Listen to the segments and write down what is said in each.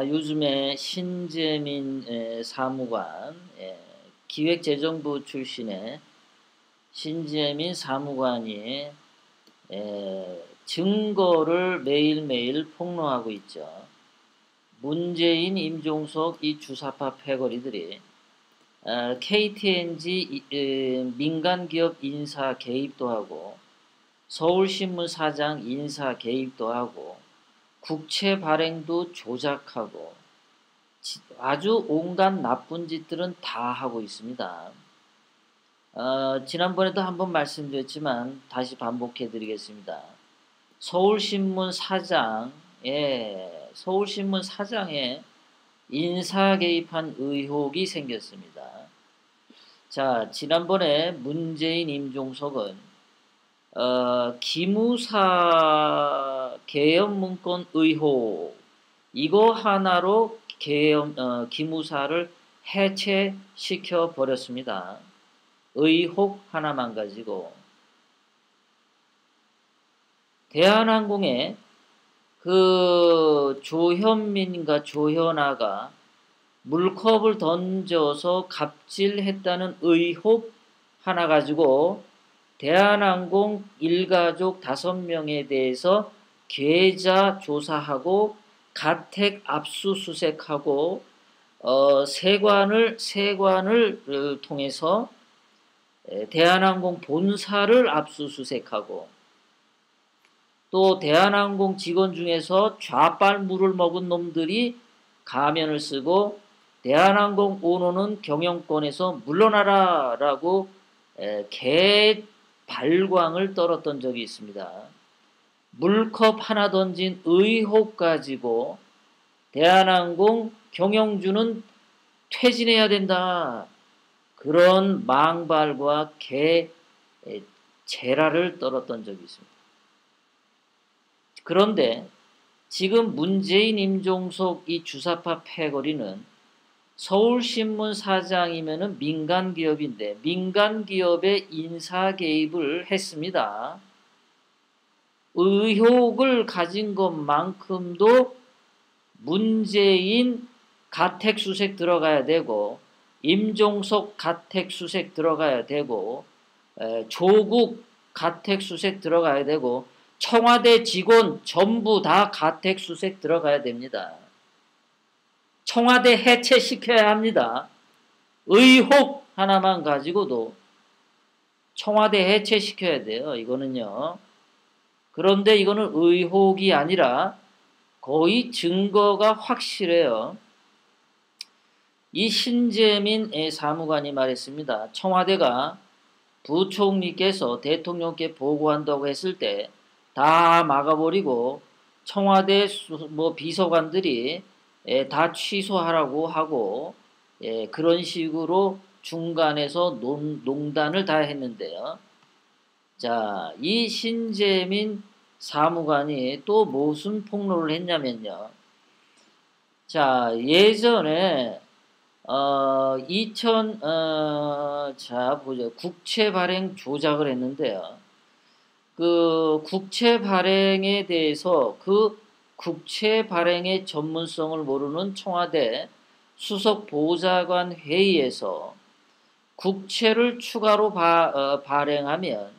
요즘에 신재민 사무관, 기획재정부 출신의 신재민 사무관이 증거를 매일매일 폭로하고 있죠. 문재인, 임종석 이 주사파 패거리들이 KTNG 민간기업 인사 개입도 하고 서울신문 사장 인사 개입도 하고 국채 발행도 조작하고 아주 온갖 나쁜 짓들은 다 하고 있습니다. 지난번에도 한번 말씀드렸지만 다시 반복해 드리겠습니다. 서울신문 사장에 인사 개입한 의혹이 생겼습니다. 지난번에 문재인, 임종석은 기무사 계엄 문건 의혹 이거 하나로 기무사를 해체시켜 버렸습니다. 의혹 하나만 가지고 대한항공에 조현민과 조현아가 물컵을 던져서 갑질했다는 의혹 하나 가지고 대한항공 일가족 5명에 대해서 계좌 조사하고 가택 압수수색하고 세관을 통해서 대한항공 본사를 압수수색하고 또 대한항공 직원 중에서 좌빨물을 먹은 놈들이 가면을 쓰고 대한항공 오너는 경영권에서 물러나라 라고 발광을 떨었던 적이 있습니다. 물컵 하나 던진 의혹 가지고 대한항공 경영주는 퇴진해야 된다. 그런 망발과 재랄을 떨었던 적이 있습니다. 그런데 지금 문재인, 임종석 이 주사파 패거리는 서울신문 사장이면은 민간기업인데 민간기업에 인사 개입을 했습니다. 의혹을 가진 것만큼도 문재인 가택수색 들어가야 되고 임종석 가택수색 들어가야 되고 조국 가택수색 들어가야 되고 청와대 직원 전부 다 가택수색 들어가야 됩니다. 청와대 해체시켜야 합니다. 의혹 하나만 가지고도 청와대 해체시켜야 돼요. 이거는요. 그런데 이거는 의혹이 아니라 거의 증거가 확실해요. 이 신재민 사무관이 말했습니다. 청와대가 부총리께서 대통령께 보고한다고 했을 때 다 막아버리고 청와대 비서관들이 다 취소하라고 하고 그런 식으로 중간에서 농단을 다 했는데요. 이 신재민 사무관이 또 무슨 폭로를 했냐면요. 예전에 국채 발행 조작을 했는데요. 그 국채 발행에 대해서 국채 발행의 전문성을 모르는 청와대 수석 보좌관 회의에서 국채를 추가로 발행하면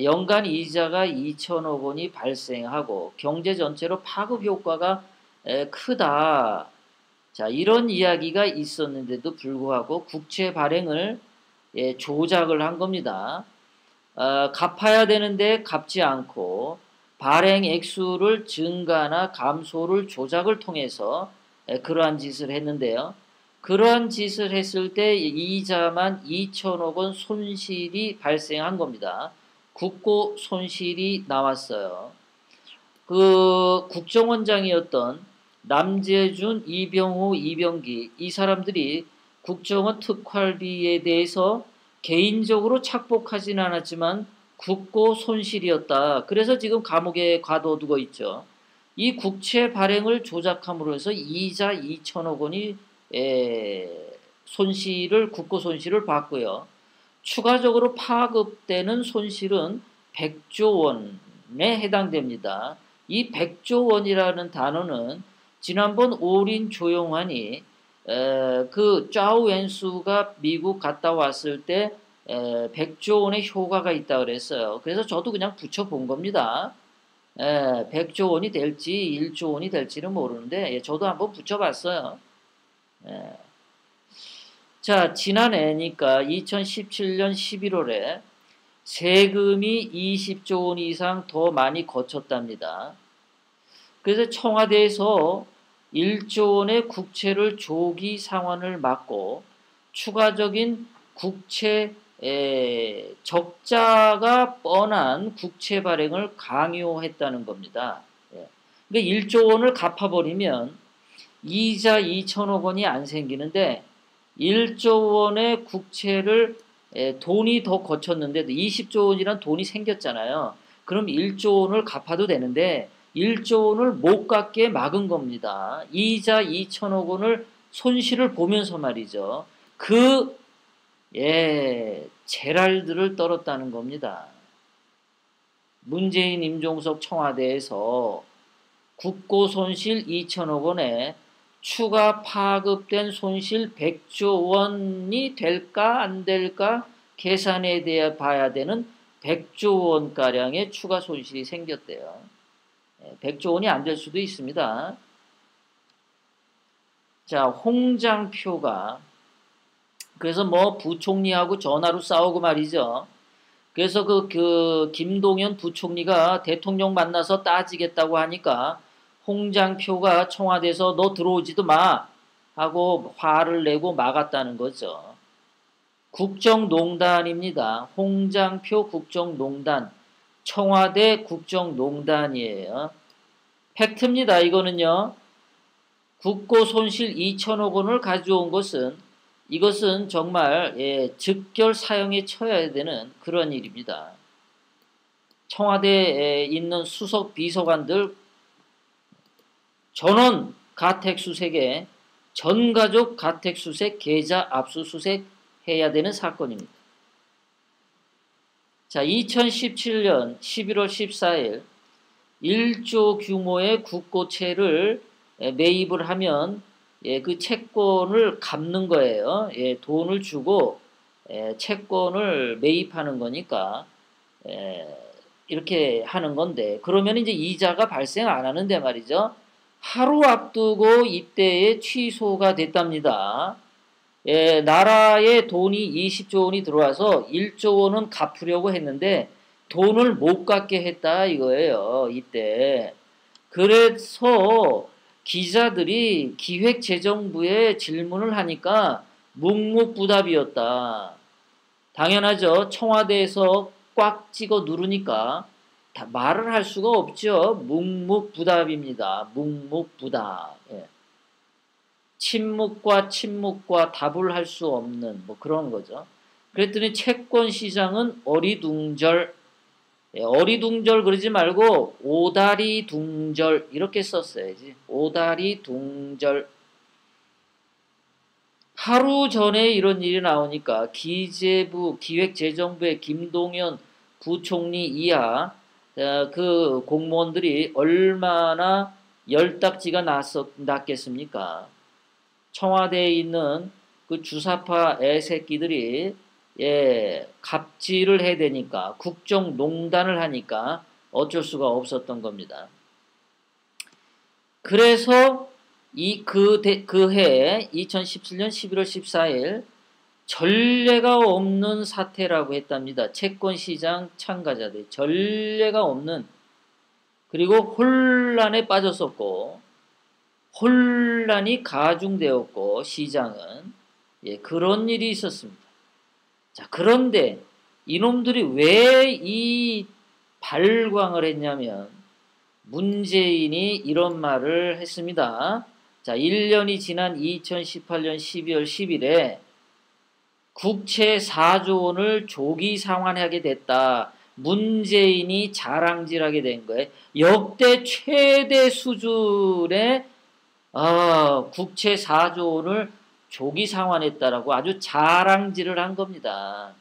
연간 이자가 2천억 원이 발생하고 경제 전체로 파급 효과가 크다. 이런 이야기가 있었는데도 불구하고 국채 발행을 조작을 한 겁니다. 갚아야 되는데 갚지 않고 발행 액수를 증가나 감소를 조작을 통해서 그러한 짓을 했는데요. 그러한 짓을 했을 때 이자만 2천억 원 손실이 발생한 겁니다. 국고 손실이 나왔어요. 국정원장이었던 남재준, 이병호, 이병기 이 사람들이 국정원 특활비에 대해서 개인적으로 착복하지는 않았지만 국고 손실이었다. 그래서 지금 감옥에 가둬두고 있죠. 이 국채 발행을 조작함으로 해서 이자 2천억 원이 국고 손실을 받고요. 추가적으로 파급되는 손실은 100조 원에 해당됩니다. 이 100조 원이라는 단어는 지난번 오린 조용환이 그 좌우 웬수가 미국 갔다 왔을 때 100조 원의 효과가 있다 그랬어요. 그래서 저도 그냥 붙여본 겁니다. 100조 원이 될지 1조 원이 될지는 모르는데 저도 한번 붙여봤어요. 자, 지난해니까 2017년 11월에 세금이 20조 원 이상 더 많이 거쳤답니다. 그래서 청와대에서 1조 원의 국채를 조기 상환을 막고 추가적인 국채 적자가 뻔한 국채 발행을 강요했다는 겁니다. 그러니까 1조 원을 갚아버리면 이자 2천억 원이 안 생기는데 1조 원의 국채를 돈이 더 거쳤는데 20조 원이란 돈이 생겼잖아요. 그럼 1조 원을 갚아도 되는데 1조 원을 못 갚게 막은 겁니다. 이자 2천억 원을 손실을 보면서 말이죠. 제랄들을 떨었다는 겁니다. 문재인 임종석 청와대에서 국고 손실 2천억 원에 추가 파급된 손실 100조 원이 될까 안 될까 계산에 대해 봐야 되는 100조 원가량의 추가 손실이 생겼대요. 100조 원이 안 될 수도 있습니다. 자, 홍장표가 그래서 뭐 부총리하고 전화로 싸우고 말이죠. 그래서 그 김동연 부총리가 대통령 만나서 따지겠다고 하니까 홍장표가 청와대에서 너 들어오지도 마 하고 화를 내고 막았다는 거죠. 국정농단입니다. 홍장표 국정농단, 청와대 국정농단이에요. 팩트입니다. 이거는요. 국고 손실 2천억 원을 가져온 것은 이것은 정말 즉결 사형에 처해야 되는 그런 일입니다. 청와대에 있는 수석 비서관들 전원 가택수색에 전가족 가택수색 계좌 압수수색 해야 되는 사건입니다. 자, 2017년 11월 14일 1조 규모의 국고채를 매입을 하면 그 채권을 갚는 거예요. 돈을 주고 채권을 매입하는 거니까 이렇게 하는 건데 그러면 이제 이자가 발생 안 하는데 말이죠. 하루 앞두고 이때에 취소가 됐답니다. 나라에 돈이 20조 원이 들어와서 1조 원은 갚으려고 했는데 돈을 못 갚게 했다 이거예요. 이때. 그래서 기자들이 기획재정부에 질문을 하니까 묵묵부답이었다. 당연하죠. 청와대에서 꽉 찍어 누르니까 다 말을 할 수가 없죠. 묵묵부답입니다. 묵묵부답. 침묵과 답을 할 수 없는 뭐 그런 거죠. 그랬더니 채권 시장은 어리둥절. 어리둥절 그러지 말고 오다리둥절 이렇게 썼어야지. 오다리둥절. 하루 전에 이런 일이 나오니까 기재부 기획재정부의 김동연 부총리 이하 그 공무원들이 얼마나 열딱지가 났겠습니까? 청와대에 있는 그 주사파 애새끼들이 갑질을 해야 되니까 국정농단을 하니까 어쩔 수가 없었던 겁니다. 그래서 그해 2017년 11월 14일 전례가 없는 사태라고 했답니다. 채권시장 참가자들 전례가 없는 그리고 혼란에 빠졌었고 혼란이 가중되었고 시장은 그런 일이 있었습니다. 자, 그런데 이놈들이 왜 이 발광을 했냐면 문재인이 이런 말을 했습니다. 자, 1년이 지난 2018년 12월 10일에 국채 4조 원을 조기 상환하게 됐다. 문재인이 자랑질하게 된 거예요. 역대 최대 수준의 국채 4조 원을 조기 상환했다라고 아주 자랑질을 한 겁니다.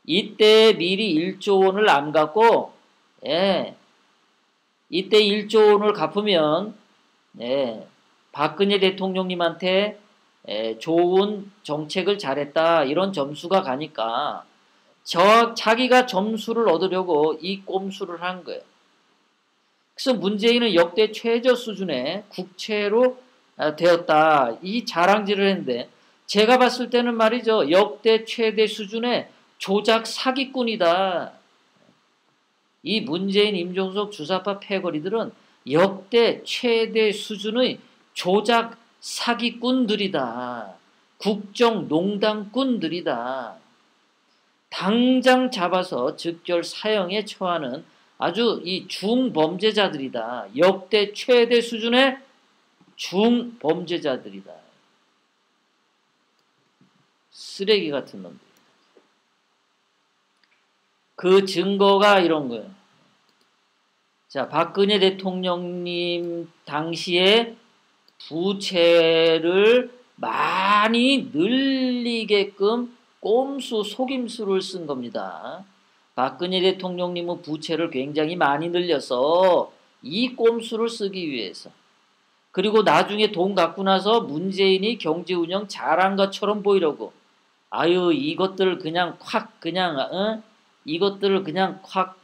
이때 미리 1조 원을 안 갖고 이때 1조 원을 갚으면 네, 박근혜 대통령님한테 좋은 정책을 잘했다 이런 점수가 가니까 자기가 점수를 얻으려고 이 꼼수를 한 거예요. 그래서 문재인은 역대 최저 수준의 국채로 되었다 이 자랑질을 했는데 제가 봤을 때는 말이죠. 역대 최대 수준의 조작 사기꾼이다. 이 문재인, 임종석 주사파 패거리들은 역대 최대 수준의 조작 사기꾼들이다. 국정농단꾼들이다. 당장 잡아서 즉결 사형에 처하는 아주 이 중범죄자들이다. 역대 최대 수준의 중범죄자들이다. 쓰레기 같은 놈들. 그 증거가 이런 거예요. 자, 박근혜 대통령님 당시에 부채를 많이 늘리게끔 꼼수, 속임수를 쓴 겁니다. 박근혜 대통령님은 부채를 굉장히 많이 늘려서 이 꼼수를 쓰기 위해서. 그리고 나중에 돈 갖고 나서 문재인이 경제 운영 잘한 것처럼 보이려고. 아유, 이것들을 그냥 콱, 그냥, 이것들을 그냥 콱.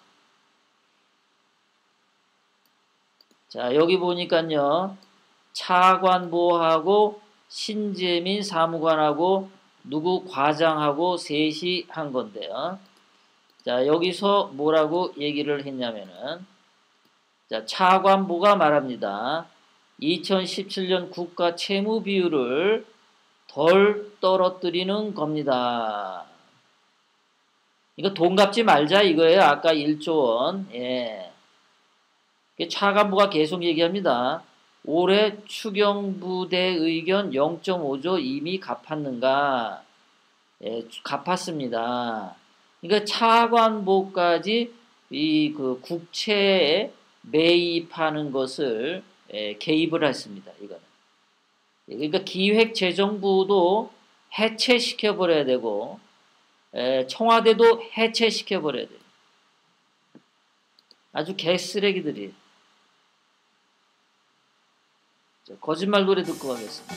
자, 여기 보니까요. 차관보하고 신재민 사무관하고 누구 과장하고 셋이 한 건데요. 자, 여기서 뭐라고 얘기를 했냐면은, 자, 차관보가 말합니다. 2017년 국가 채무 비율을 덜 떨어뜨리는 겁니다. 이거 돈 갚지 말자 이거예요. 아까 1조 원. 예. 차관보가 계속 얘기합니다. 올해 추경부대 의견 0.5조 이미 갚았는가? 예, 갚았습니다. 그러니까 차관보까지 이 그 국채에 매입하는 것을 개입을 했습니다. 이거는. 그러니까 기획재정부도 해체시켜 버려야 되고 청와대도 해체시켜 버려야 돼요. 아주 개쓰레기들이. 거짓말 노래 듣고 가겠습니다.